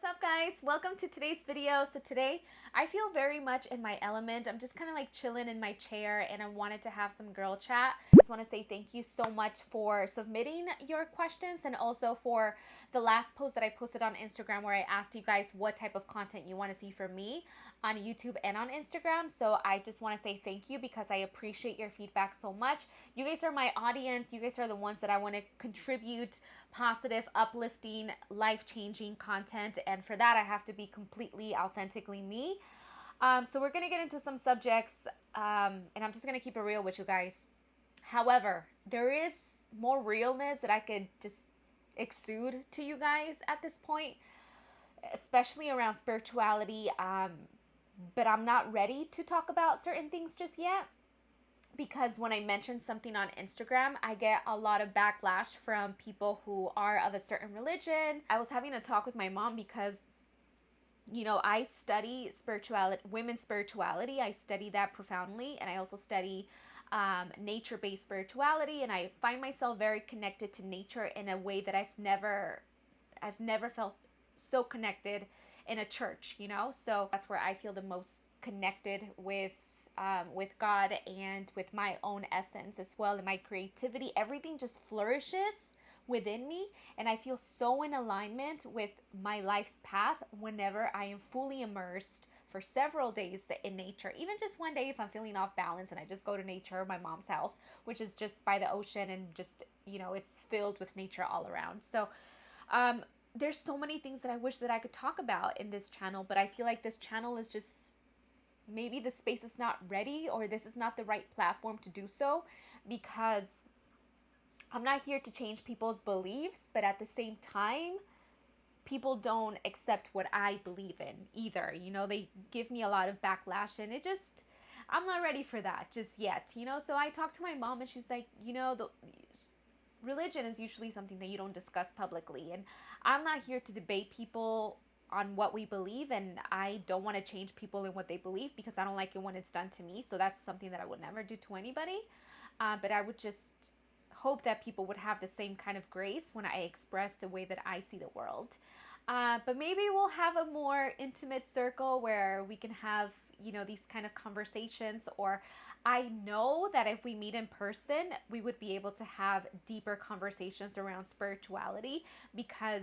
What's up, guys? Welcome to today's video. So today I feel very much in my element. I'm just kind of like chilling in my chair and I wanted to have some girl chat. Just want to say thank you so much for submitting your questions and also for the last post that I posted on Instagram where I asked you guys what type of content you want to see from me on YouTube and on Instagram. So I just want to say thank you because I appreciate your feedback so much. You guys are my audience. You guys are the ones that I want to contribute positive, uplifting, life-changing content, and for that I have to be completely authentically me. So we're gonna get into some subjects, and I'm just gonna keep it real with you guys. However, there is more realness that I could just exude to you guys at this point, especially around spirituality, but I'm not ready to talk about certain things just yet, because when I mention something on Instagram, I get a lot of backlash from people who are of a certain religion. I was having a talk with my mom because, you know, I study spirituality, women's spirituality. I study that profoundly, and I also study nature-based spirituality, and I find myself very connected to nature in a way that I've never felt so connected in a church, you know? So that's where I feel the most connected with God and with my own essence as well, and my creativity. Everything just flourishes within me, and I feel so in alignment with my life's path whenever I am fully immersed for several days in nature. Even just one day if I'm feeling off balance and I just go to nature, my mom's house, which is just by the ocean, and just, you know, it's filled with nature all around. So there's so many things that I wish that I could talk about in this channel, but I feel like this channel is just, maybe the space is not ready, or this is not the right platform to do so, because I'm not here to change people's beliefs, but at the same time, people don't accept what I believe in either. You know, they give me a lot of backlash, and I'm not ready for that just yet, you know? So I talked to my mom, and she's like, you know, religion is usually something that you don't discuss publicly, and I'm not here to debate people on what we believe, and I don't want to change people in what they believe because I don't like it when it's done to me. So that's something that I would never do to anybody, but I would just hope that people would have the same kind of grace when I express the way that I see the world. But maybe we'll have a more intimate circle where we can have, you know, these kind of conversations, or I know that if we meet in person, we would be able to have deeper conversations around spirituality, because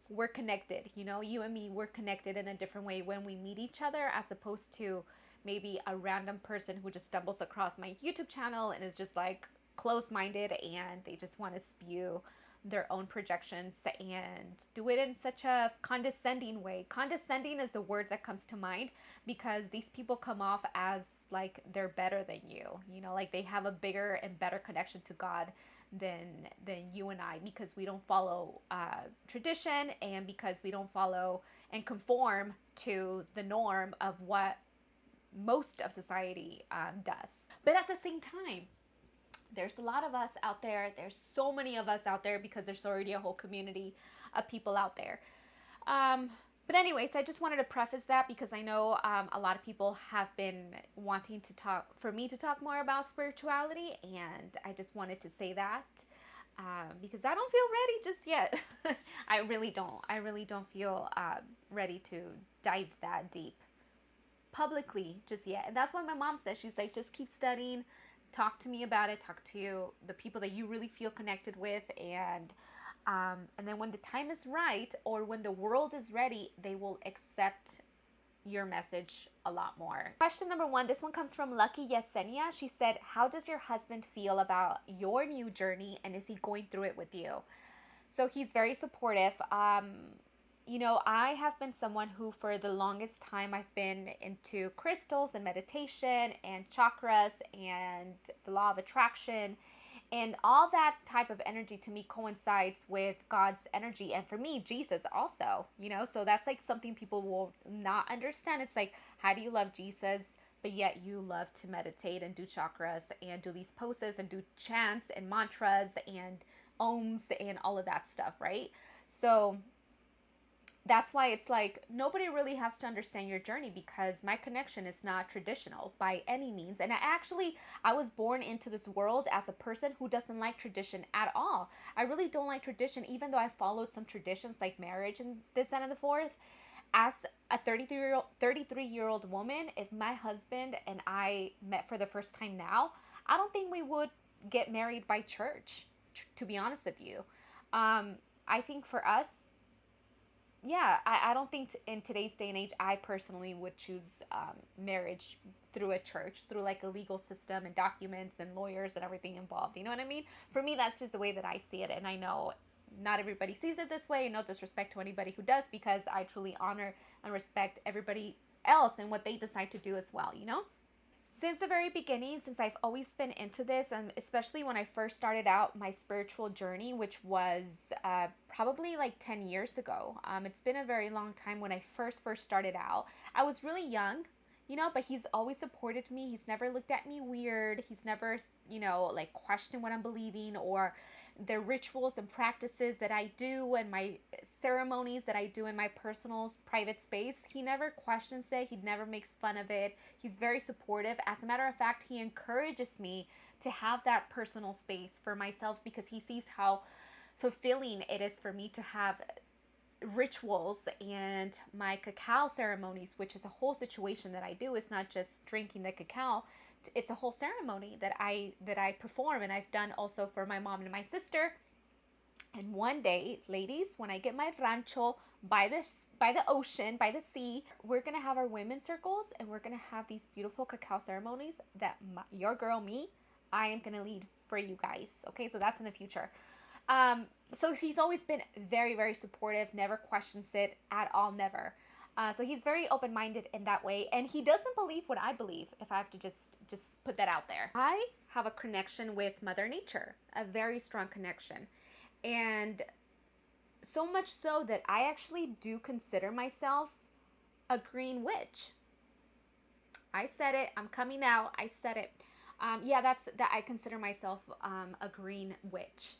we're connected, you know, you and me, we're connected in a different way when we meet each other, as opposed to maybe a random person who just stumbles across my YouTube channel and is just like close-minded, and they just want to spew their own projections and do it in such a condescending way. Condescending is the word that comes to mind, because these people come off as like they're better than you know, like they have a bigger and better connection to God than you and I, because we don't follow tradition, and because we don't follow and conform to the norm of what most of society does. But at the same time, there's a lot of us out there. There's so many of us out there, because there's already a whole community of people out there. But anyways, I just wanted to preface that, because I know a lot of people have been wanting to talk, for me to talk more about spirituality, and I just wanted to say that because I don't feel ready just yet. I really don't feel ready to dive that deep publicly just yet. And that's why my mom says, she's like, just keep studying, talk to me about it, talk to the people that you really feel connected with, and then when the time is right, or when the world is ready, they will accept your message a lot more. Question number 1, this one comes from Lucky Yesenia. She said, how does your husband feel about your new journey, and is he going through it with you? So he's very supportive. You know, I have been someone who, for the longest time, I've been into crystals and meditation and chakras and the law of attraction, and all that type of energy to me coincides with God's energy, and for me, Jesus also, you know? So that's like something people will not understand. It's like, how do you love Jesus, but yet you love to meditate and do chakras and do these poses and do chants and mantras and ohms and all of that stuff, right? So That's why it's like nobody really has to understand your journey, because my connection is not traditional by any means. And I was born into this world as a person who doesn't like tradition at all. I really don't like tradition, even though I followed some traditions like marriage and this and the fourth. As a 33-year-old woman, if my husband and I met for the first time now, I don't think we would get married by church, to be honest with you. I think for us, yeah, I don't think in today's day and age, I personally would choose marriage through a church, through like a legal system and documents and lawyers and everything involved. You know what I mean? For me, that's just the way that I see it. And I know not everybody sees it this way. No disrespect to anybody who does, because I truly honor and respect everybody else and what they decide to do as well, you know? Since the very beginning, since I've always been into this, and especially when I first started out my spiritual journey, which was probably like 10 years ago. It's been a very long time. When I first started out, I was really young, you know, but he's always supported me. He's never looked at me weird. He's never, you know, like questioned what I'm believing, or the rituals and practices that I do, and my ceremonies that I do in my personal private space. He never questions it. He never makes fun of it. He's very supportive. As a matter of fact, he encourages me to have that personal space for myself, because he sees how fulfilling it is for me to have rituals and my cacao ceremonies, which is a whole situation that I do. It's not just drinking the cacao. It's a whole ceremony that I perform, and I've done also for my mom and my sister. And one day, ladies, when I get my rancho by the ocean, by the sea, we're gonna have our women's circles, and we're gonna have these beautiful cacao ceremonies that your girl me, I am gonna lead for you guys. Okay, so that's in the future. So he's always been very, very supportive, never questions it at all, never. So he's very open-minded in that way, and he doesn't believe what I believe, if I have to just put that out there. I have a connection with Mother Nature, a very strong connection. And so much so that I actually do consider myself a green witch. I said it. I'm coming out. I said it. Yeah, that I consider myself a green witch.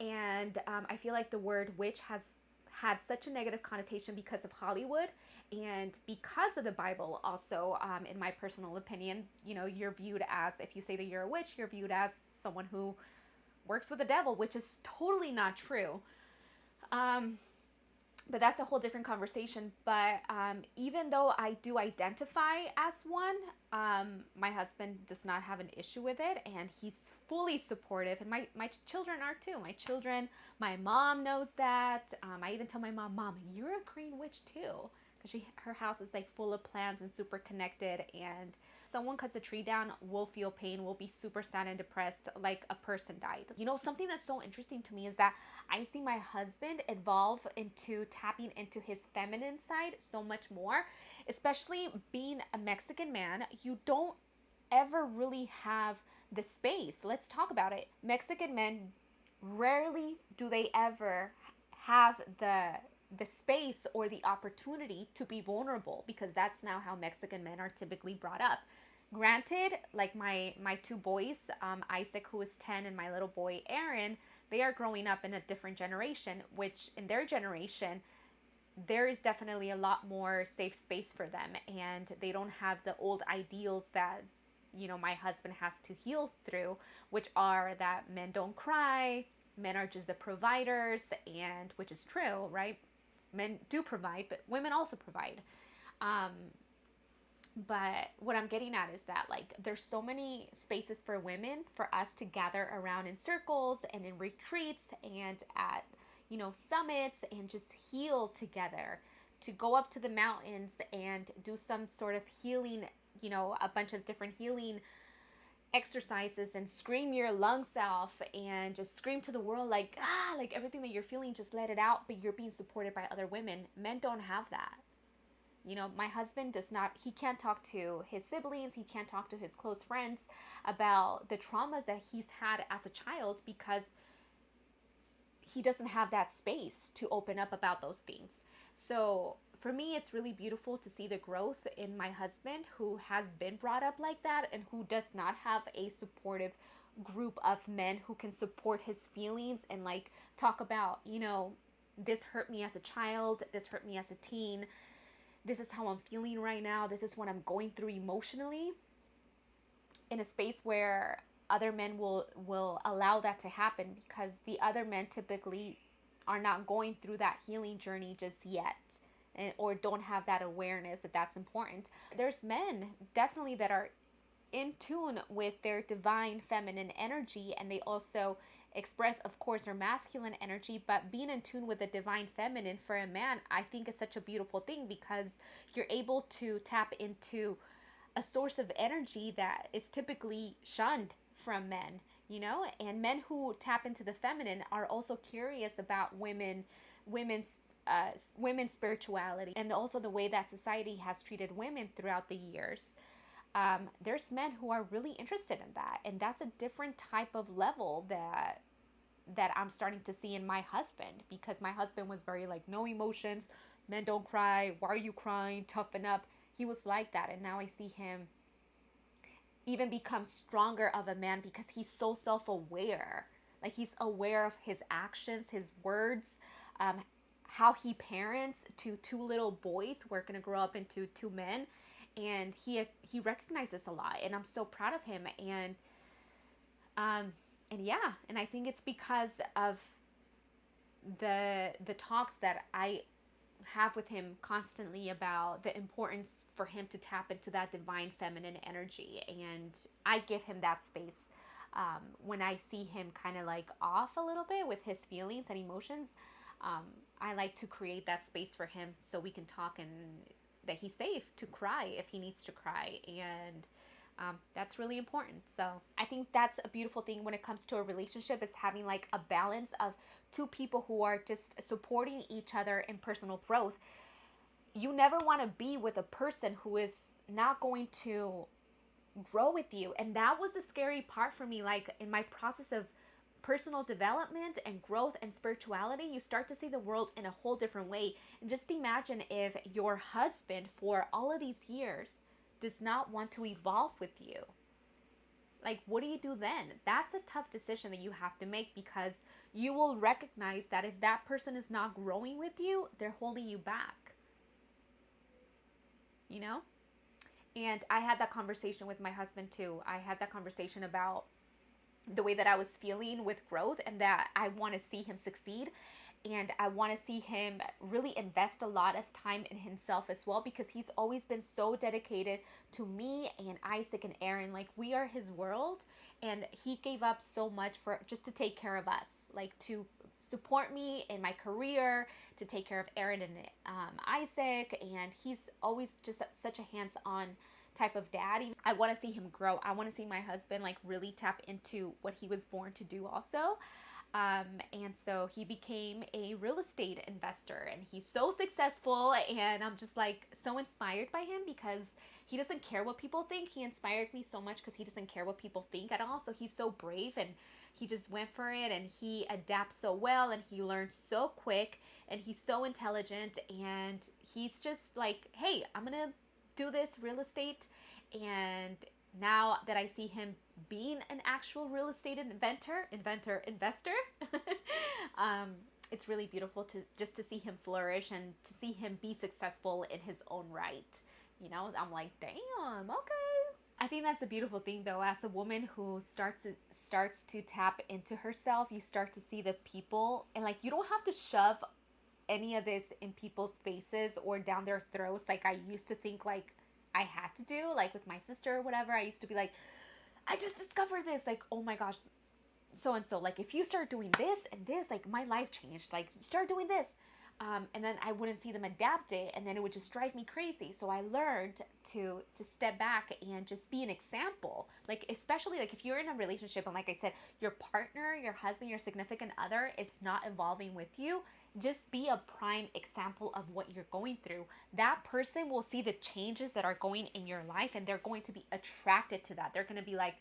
And I feel like the word witch has had such a negative connotation because of Hollywood and because of the Bible also. In my personal opinion, you know, you're viewed as, if you say that you're a witch, you're viewed as someone who works with the devil, which is totally not true. But that's a whole different conversation. But even though I do identify as one, my husband does not have an issue with it, and he's fully supportive. And my children are too. My children, my mom knows that. I even tell my mom, Mom, you're a green witch too, because her house is like full of plants and super connected. And someone cuts a tree down, we'll feel pain, we'll be super sad and depressed like a person died. You know, something that's so interesting to me is that I see my husband evolve into tapping into his feminine side so much more, especially being a Mexican man. You don't ever really have the space. Let's talk about it. Mexican men, rarely do they ever have the space or the opportunity to be vulnerable, because that's now how Mexican men are typically brought up. Granted, like my two boys, Isaac, who is 10, and my little boy Aaron, they are growing up in a different generation, which in their generation there is definitely a lot more safe space for them, and they don't have the old ideals that, you know, my husband has to heal through, which are that men don't cry, men are just the providers, and which is true, right? Men do provide, but women also provide. But what I'm getting at is that, like, there's so many spaces for women for us to gather around in circles and in retreats and at, you know, summits, and just heal together, to go up to the mountains and do some sort of healing, you know, a bunch of different healing exercises, and scream your lungs off and just scream to the world, like, like everything that you're feeling, just let it out, but you're being supported by other women. Men don't have that. You know, my husband does not, he can't talk to his siblings, he can't talk to his close friends about the traumas that he's had as a child, because he doesn't have that space to open up about those things. So for me, it's really beautiful to see the growth in my husband, who has been brought up like that and who does not have a supportive group of men who can support his feelings and like talk about, you know, this hurt me as a child, this hurt me as a teen, this is how I'm feeling right now, this is what I'm going through emotionally, in a space where other men will allow that to happen, because the other men typically are not going through that healing journey just yet, or don't have that awareness that that's important. There's men definitely that are in tune with their divine feminine energy, and they also express, of course, their masculine energy. But being in tune with the divine feminine for a man, I think, is such a beautiful thing, because you're able to tap into a source of energy that is typically shunned from men, you know. And men who tap into the feminine are also curious about women's women's spirituality, and also the way that society has treated women throughout the years. There's men who are really interested in that, and that's a different type of level that I'm starting to see in my husband, because my husband was very like, no emotions, men don't cry, why are you crying, toughen up. He was like that, and now I see him even become stronger of a man, because he's so self-aware. Like, he's aware of his actions, his words, how he parents to two little boys who are going to grow up into two men, and he recognizes a lot, and I'm so proud of him. And yeah, and I think it's because of the talks that I have with him constantly about the importance for him to tap into that divine feminine energy, and I give him that space. When I see him kind of like off a little bit with his feelings and emotions, I like to create that space for him so we can talk, and that he's safe to cry if he needs to cry. And that's really important. So I think that's a beautiful thing when it comes to a relationship, is having like a balance of two people who are just supporting each other in personal growth. You never want to be with a person who is not going to grow with you. And that was the scary part for me. Like, in my process of personal development and growth and spirituality, you start to see the world in a whole different way. And just imagine if your husband for all of these years does not want to evolve with you. Like, what do you do then? That's a tough decision that you have to make, because you will recognize that if that person is not growing with you, they're holding you back. You know? And I had that conversation with my husband too. I had that conversation about the way that I was feeling with growth, and that I want to see him succeed. And I want to see him really invest a lot of time in himself as well, because he's always been so dedicated to me and Isaac and Aaron. Like, we are his world, and he gave up so much for just to take care of us, like to support me in my career, to take care of Aaron and Isaac. And he's always just such a hands-on type of dad. I want to see him grow. I want to see my husband like really tap into what he was born to do also. And so he became a real estate investor, and he's so successful, and I'm just like so inspired by him, because he doesn't care what people think. He inspired me so much because he doesn't care what people think at all. So he's so brave, and he just went for it, and he adapts so well, and he learns so quick, and he's so intelligent, and he's just like, hey, I'm gonna do this real estate. And now that I see him being an actual real estate investor, it's really beautiful to just to see him flourish and to see him be successful in his own right. You know, I'm like, damn, okay. I think that's a beautiful thing, though. As a woman who starts to tap into herself, you start to see the people, and like, you don't have to shove any of this in people's faces or down their throats like I used to think like I had to do, like with my sister or whatever. I used to be like, I just discovered this, like, oh my gosh, so and so, like, if you start doing this and this, like, my life changed, like, start doing this. And then I wouldn't see them adapt it, and then it would just drive me crazy. So I learned to just step back and just be an example. Like, especially like if you're in a relationship and, like I said, your partner, your husband, your significant other is not evolving with you, just be a prime example of what you're going through. That person will see the changes that are going in your life, and they're going to be attracted to that. They're going to be like,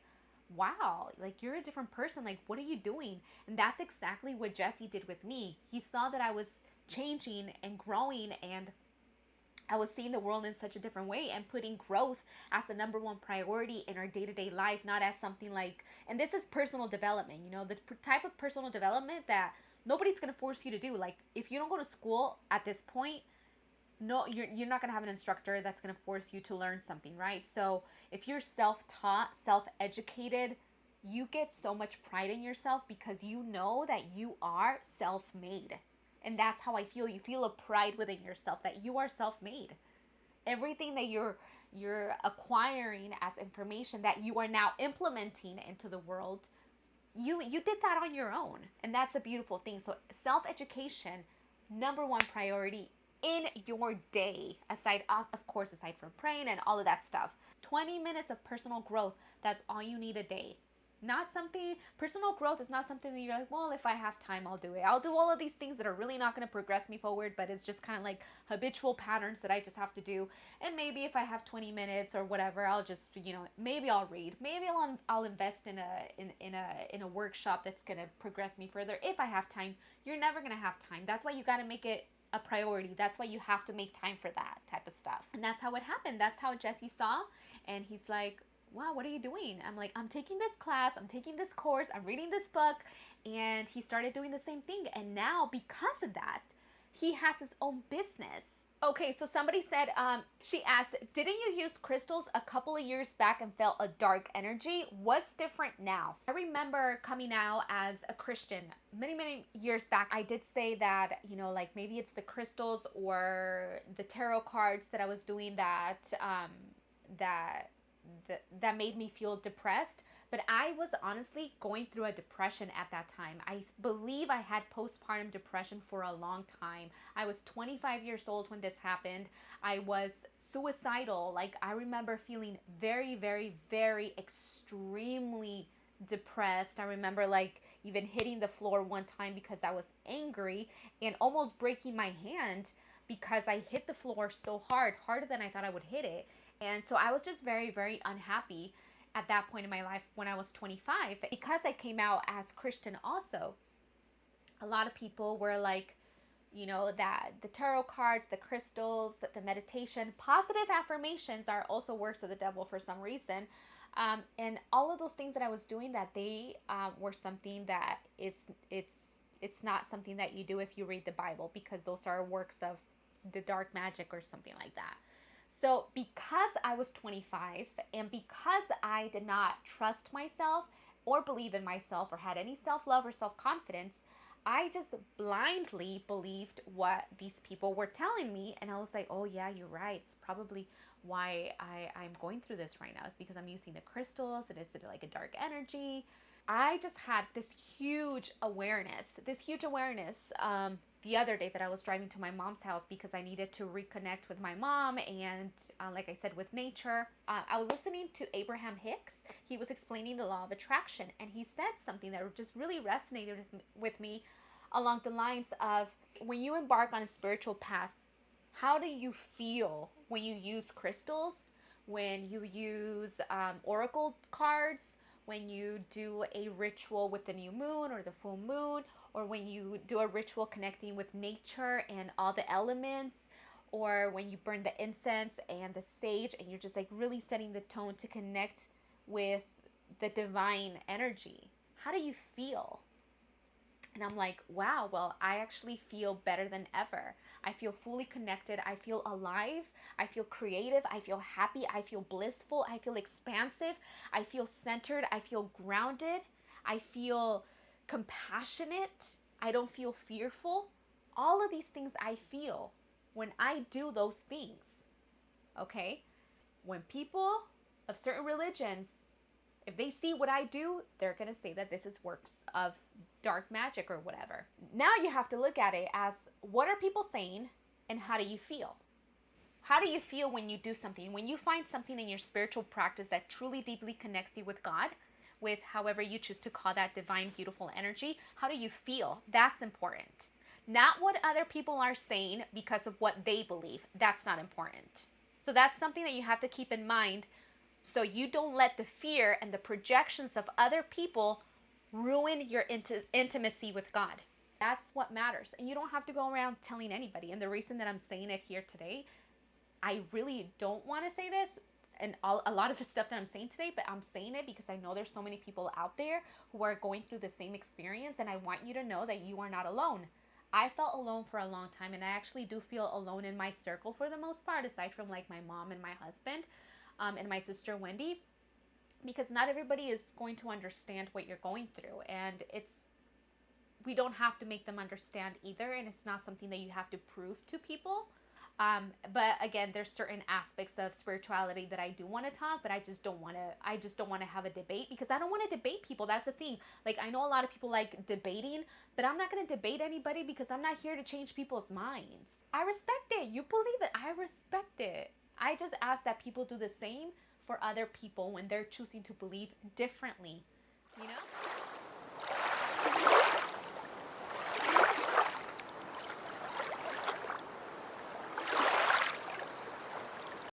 wow, like, you're a different person. Like, what are you doing? And that's exactly what Jesse did with me. He saw that I was changing and growing, and I was seeing the world in such a different way, and putting growth as the number one priority in our day-to-day life, not as something like, and this is personal development, you know, the type of personal development that nobody's going to force you to do. Like, if you don't go to school at this point, no, you're not going to have an instructor that's going to force you to learn something, right? So if you're self-taught, self-educated, you get so much pride in yourself because you know that you are self-made. And that's how I feel. You feel a pride within yourself that you are self-made. Everything that you're acquiring as information that you are now implementing into the world, you did that on your own. And that's a beautiful thing. So self-education, number one priority in your day, aside, of course, aside from praying and all of that stuff. 20 minutes of personal growth, that's all you need a day. Not something, personal growth is not something that you're like, well, if I have time, I'll do it. I'll do all of these things that are really not going to progress me forward, but it's just kind of like habitual patterns that I just have to do. And maybe if I have 20 minutes or whatever, I'll just, maybe I'll read. Maybe I'll invest in a workshop that's going to progress me further. If I have time, you're never going to have time. That's why you got to make it a priority. That's why you have to make time for that type of stuff. And that's how it happened. That's how Jesse saw. And he's like, wow, what are you doing? I'm like, I'm taking this class, I'm taking this course, I'm reading this book. And he started doing the same thing. And now, because of that, he has his own business. Okay, so somebody said, she asked, didn't you use crystals a couple of years back and felt a dark energy? What's different now? I remember coming out as a Christian many years back. I did say that, like maybe it's the crystals or the tarot cards that I was doing that made me feel depressed. But I was honestly going through a depression at that time. I believe I had postpartum depression for a long time. I was 25 years old when this happened. I was suicidal. Like, I remember feeling very extremely depressed. I remember like even hitting the floor one time because I was angry and almost breaking my hand because I hit the floor so hard, harder than I thought I would hit it. And so I was just very unhappy at that point in my life when I was 25. Because I came out as Christian also, a lot of people were like, that the tarot cards, the crystals, the meditation, positive affirmations are also works of the devil for some reason. And all of those things that I was doing, that they were something that it's not something that you do if you read the Bible, because those are works of the dark magic or something like that. So because I was 25 and because I did not trust myself or believe in myself or had any self-love or self-confidence, I just blindly believed what these people were telling me. And I was like, oh yeah, you're right. It's probably why I'm going through this right now. It's because I'm using the crystals. It is like a dark energy. I just had this huge awareness the other day that I was driving to my mom's house because I needed to reconnect with my mom and like I said, with nature. I was listening to Abraham Hicks. He was explaining the law of attraction, and he said something that just really resonated with me along the lines of, when you embark on a spiritual path, how do you feel when you use crystals, when you use oracle cards, when you do a ritual with the new moon or the full moon, or when you do a ritual connecting with nature and all the elements, or when you burn the incense and the sage and you're just like really setting the tone to connect with the divine energy. How do you feel? And I'm like, wow, well, I actually feel better than ever. I feel fully connected. I feel alive. I feel creative. I feel happy. I feel blissful. I feel expansive. I feel centered. I feel grounded. I feel compassionate. I don't feel fearful. All of these things I feel when I do those things. Okay? When people of certain religions, if they see what I do, they're going to say that this is works of dark magic or whatever. Now you have to look at it as, what are people saying and how do you feel? How do you feel when you do something? When you find something in your spiritual practice that truly deeply connects you with God, with however you choose to call that divine, beautiful energy, how do you feel? That's important. Not what other people are saying because of what they believe. That's not important. So that's something that you have to keep in mind, so you don't let the fear and the projections of other people ruin your intimacy with God. That's what matters. And you don't have to go around telling anybody. And the reason that I'm saying it here today, I really don't want to say this, and a lot of the stuff that I'm saying today, but I'm saying it because I know there's so many people out there who are going through the same experience, and I want you to know that you are not alone. I felt alone for a long time, and I actually do feel alone in my circle for the most part, aside from like my mom and my husband, and my sister Wendy, because not everybody is going to understand what you're going through, and we don't have to make them understand either, and it's not something that you have to prove to people. But again, there's certain aspects of spirituality that I do want to talk, but I just don't want to. I just don't want to have a debate because I don't want to debate people. That's the thing. Like, I know a lot of people like debating, but I'm not going to debate anybody because I'm not here to change people's minds. I respect it. You believe it. I respect it. I just ask that people do the same for other people when they're choosing to believe differently. You know?